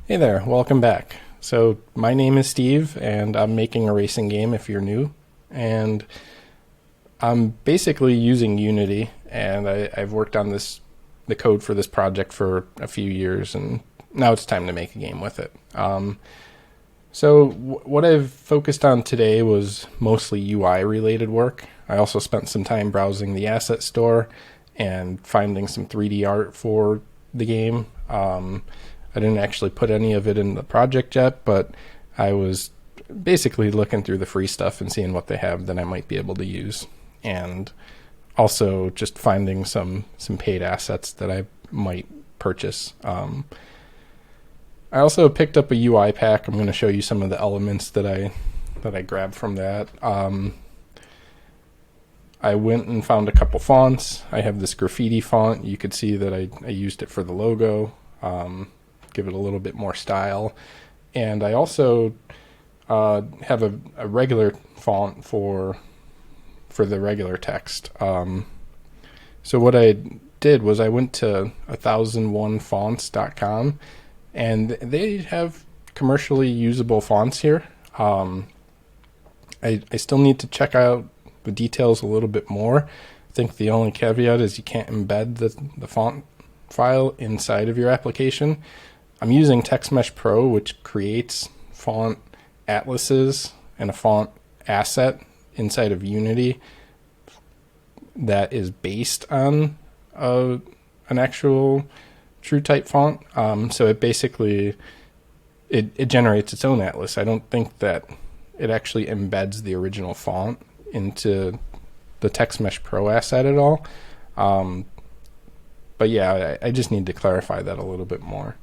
Hey there, welcome back. So, my name is Steve, and I'm making a racing game if you're new. And I'm basically using Unity, and I've worked on the code for this project for a few years, and now it's time to make a game with it. What I've focused on today was mostly UI related work. I also spent some time browsing the asset store and finding some 3D art for the game. I didn't actually put any of it in the project yet, but I was basically looking through the free stuff and seeing what they have that I might be able to use. And also just finding some paid assets that I might purchase. I also picked up a UI pack. I'm going to show you some of the elements that I grabbed from that. I went and found a couple fonts. I have this graffiti font. You could see that I used it for the logo. Give it a little bit more style. And I also have a regular font for the regular text. So what I did was I went to 1001fonts.com, and they have commercially usable fonts here. I still need to check out the details a little bit more. I think the only caveat is you can't embed the font file inside of your application. I'm using TextMesh Pro, which creates font atlases and a font asset inside of Unity that is based on an actual true type font. So it basically it generates its own atlas. I don't think that it actually embeds the original font into the TextMesh Pro asset at all. But yeah, I just need to clarify that a little bit more.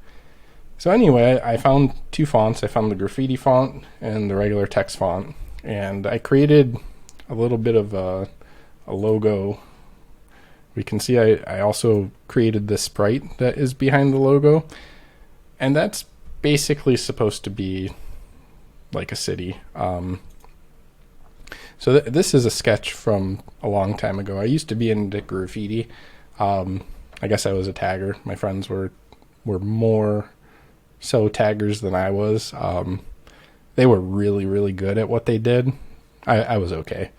So anyway, I found two fonts. I found the graffiti font and the regular text font. And I created a little bit of a logo. We can see I also created this sprite that is behind the logo. And that's basically supposed to be like a city. So this is a sketch from a long time ago. I used to be into graffiti. I guess I was a tagger. My friends were more so taggers than I was. They were really, really good at what they did. I was okay.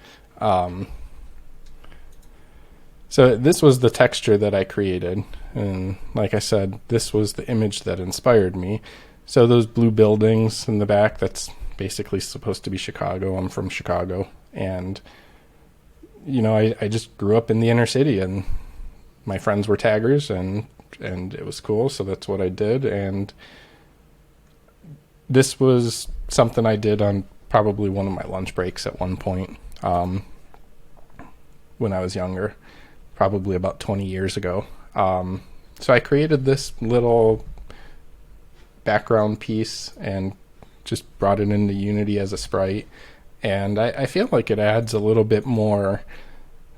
So this was the texture that I created. And like I said, this was the image that inspired me. So those blue buildings in the back, that's basically supposed to be Chicago. I'm from Chicago. And, you know, I just grew up in the inner city, and my friends were taggers, and it was cool. So that's what I did. And this was something I did on probably one of my lunch breaks at one point when I was younger, probably about 20 years ago. So I created this little background piece and just brought it into Unity as a sprite. And I feel like it adds a little bit more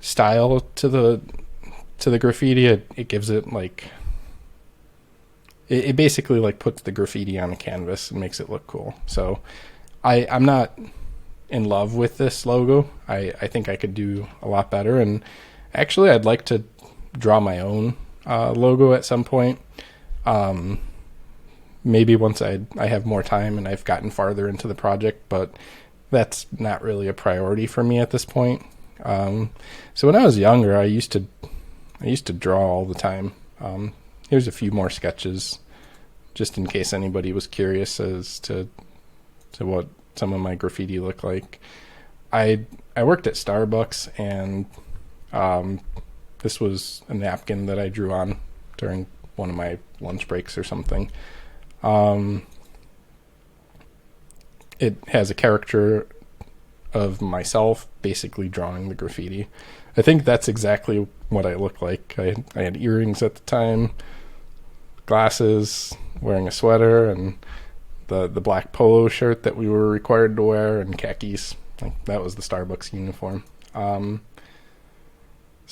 style to the graffiti. It gives it like... It basically like puts the graffiti on a canvas and makes it look cool. So I'm not in love with this logo. I think I could do a lot better. And actually, I'd like to draw my own logo at some point. Maybe once I have more time and I've gotten farther into the project, but that's not really a priority for me at this point. So when I was younger, I used to draw all the time. Here's a few more sketches, just in case anybody was curious as to what some of my graffiti look like. I worked at Starbucks, and this was a napkin that I drew on during one of my lunch breaks or something. It has a caricature of myself basically drawing the graffiti. I think that's exactly what I look like. I had earrings at the time, glasses, wearing a sweater, and the black polo shirt that we were required to wear, and khakis. Like, that was the Starbucks uniform. Some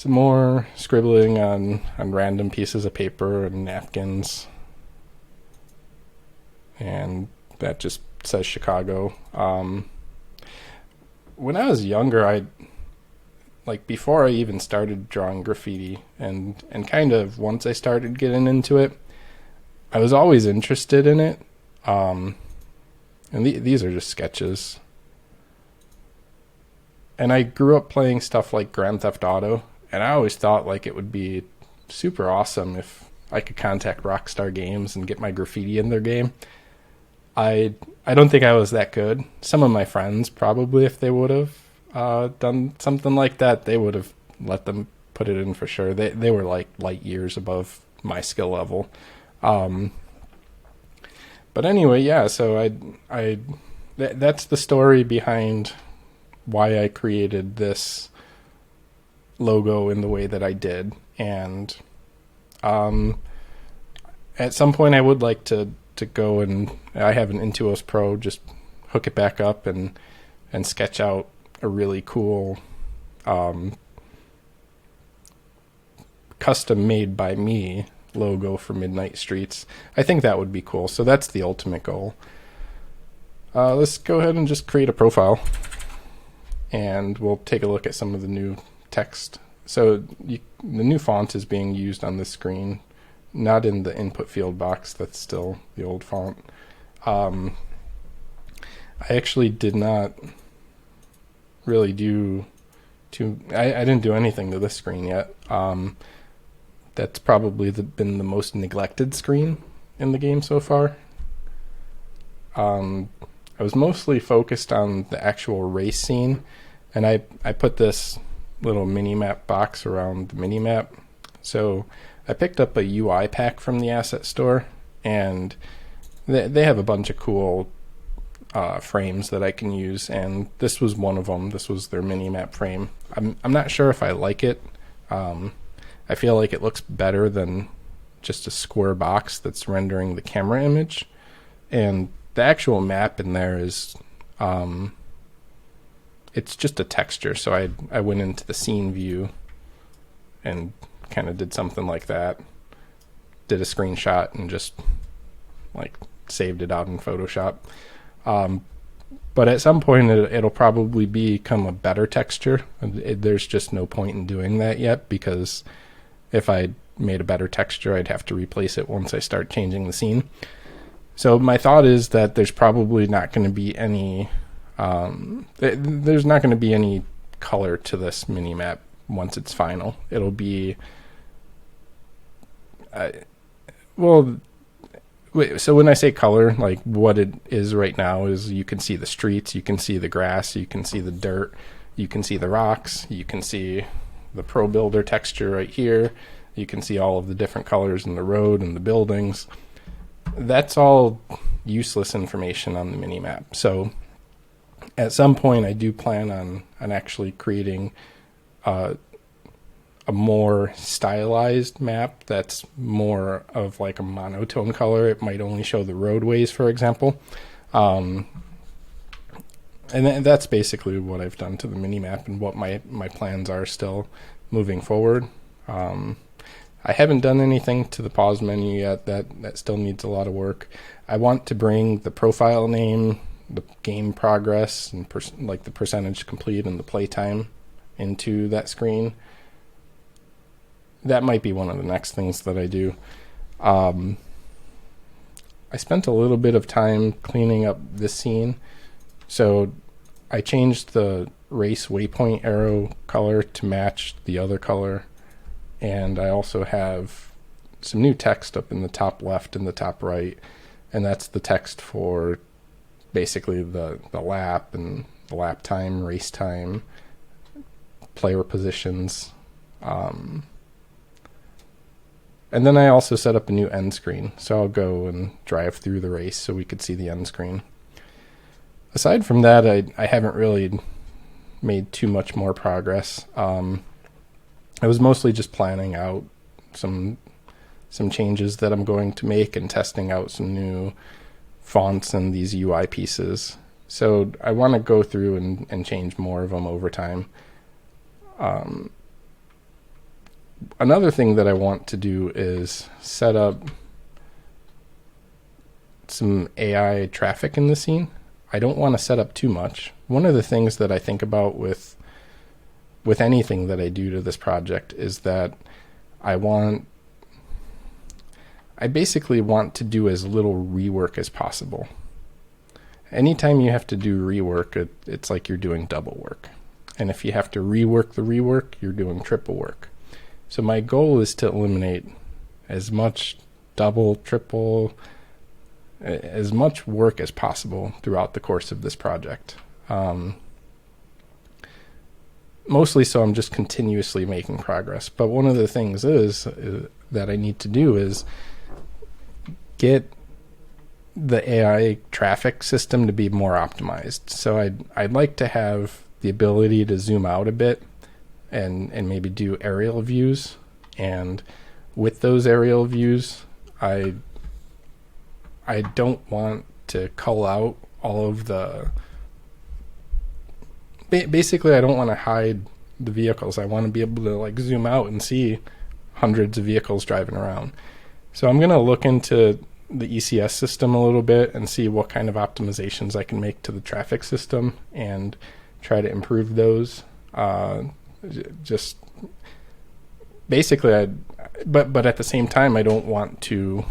more scribbling on random pieces of paper and napkins. And that just says Chicago. When I was younger, before I even started drawing graffiti, and kind of once I started getting into it, I was always interested in it, And these are just sketches. And I grew up playing stuff like Grand Theft Auto, and I always thought like it would be super awesome if I could contact Rockstar Games and get my graffiti in their game. I don't think I was that good. Some of my friends probably, if they would have done something like that, they would have let them put it in for sure. They were like light years above my skill level. But anyway, yeah. So that's the story behind why I created this logo in the way that I did. And at some point I would like to go, and I have an Intuos Pro, just hook it back up and sketch out a really cool custom made by me logo for Midnight Streets. I think that would be cool. So that's the ultimate goal. Let's go ahead and just create a profile, and we'll take a look at some of the new text. So the new font is being used on this screen, not in the input field box. That's still the old font. I actually did not really do I didn't do anything to this screen yet. That's probably been the most neglected screen in the game so far. I was mostly focused on the actual race scene, and I put this little mini-map box around the mini-map. So I picked up a UI pack from the asset store, and they have a bunch of cool frames that I can use, and this was one of them. This was their mini-map frame. I'm not sure if I like it. I feel like it looks better than just a square box that's rendering the camera image, and the actual map in there is it's just a texture. So I went into the scene view and kind of did something like that, did a screenshot and just like saved it out in Photoshop. But at some point it'll probably become a better texture. There's just no point in doing that yet, because if I made a better texture, I'd have to replace it once I start changing the scene. So my thought is that there's probably not going to be any there's not going to be any color to this mini-map once it's final. It'll be so when I say color, like what it is right now is you can see the streets, you can see the grass, you can see the dirt, you can see the rocks, you can see the Pro Builder texture right here, you can see all of the different colors in the road and the buildings. That's all useless information on the mini-map. So at some point I do plan on actually creating a more stylized map that's more of like a monotone color. It might only show the roadways, for example. And that's basically what I've done to the mini-map and what my plans are still moving forward. I haven't done anything to the pause menu yet. That still needs a lot of work. I want to bring the profile name, the game progress, and like the percentage complete and the playtime into that screen. That might be one of the next things that I do. I spent a little bit of time cleaning up this scene. So I changed the race waypoint arrow color to match the other color. And I also have some new text up in the top left and the top right. And that's the text for basically the lap and the lap time, race time, player positions. And then I also set up a new end screen. So I'll go and drive through the race so we could see the end screen. Aside from that, I haven't really made too much more progress. I was mostly just planning out some changes that I'm going to make and testing out some new fonts and these UI pieces. So I want to go through and change more of them over time. Another thing that I want to do is set up some AI traffic in the scene. I don't want to set up too much. One of the things that I think about with anything that I do to this project is that I want I basically want to do as little rework as possible. Anytime you have to do rework, it's like you're doing double work. And if you have to rework the rework, you're doing triple work. So my goal is to eliminate as much double, triple, as much work as possible throughout the course of this project. Mostly so I'm just continuously making progress. But one of the things is that I need to do is get the AI traffic system to be more optimized. So I'd like to have the ability to zoom out a bit and maybe do aerial views. And with those aerial views, I don't want to cull out all of the... Basically, I don't want to hide the vehicles. I want to be able to like zoom out and see hundreds of vehicles driving around. So I'm going to look into the ECS system a little bit and see what kind of optimizations I can make to the traffic system and try to improve those. Just basically, but at the same time, I don't want to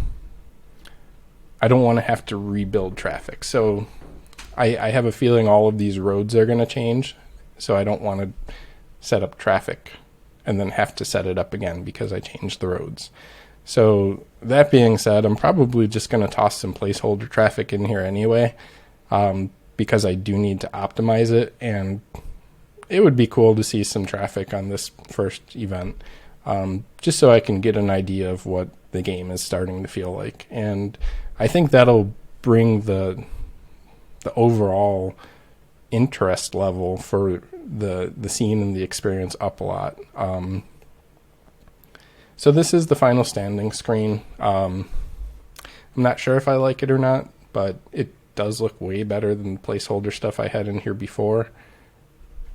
have to rebuild traffic. So I have a feeling all of these roads are going to change, so I don't want to set up traffic and then have to set it up again because I changed the roads. So that being said, I'm probably just going to toss some placeholder traffic in here anyway, because I do need to optimize it, and it would be cool to see some traffic on this first event, just so I can get an idea of what the game is starting to feel like. And I think that'll bring the overall interest level for the scene and the experience up a lot. So this is the final standing screen. I'm not sure if I like it or not, but it does look way better than the placeholder stuff I had in here before.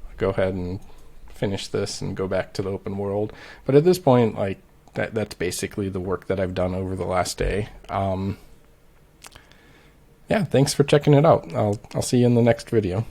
I'll go ahead and finish this and go back to the open world. But at this point, like that's basically the work that I've done over the last day. Yeah, thanks for checking it out. I'll see you in the next video.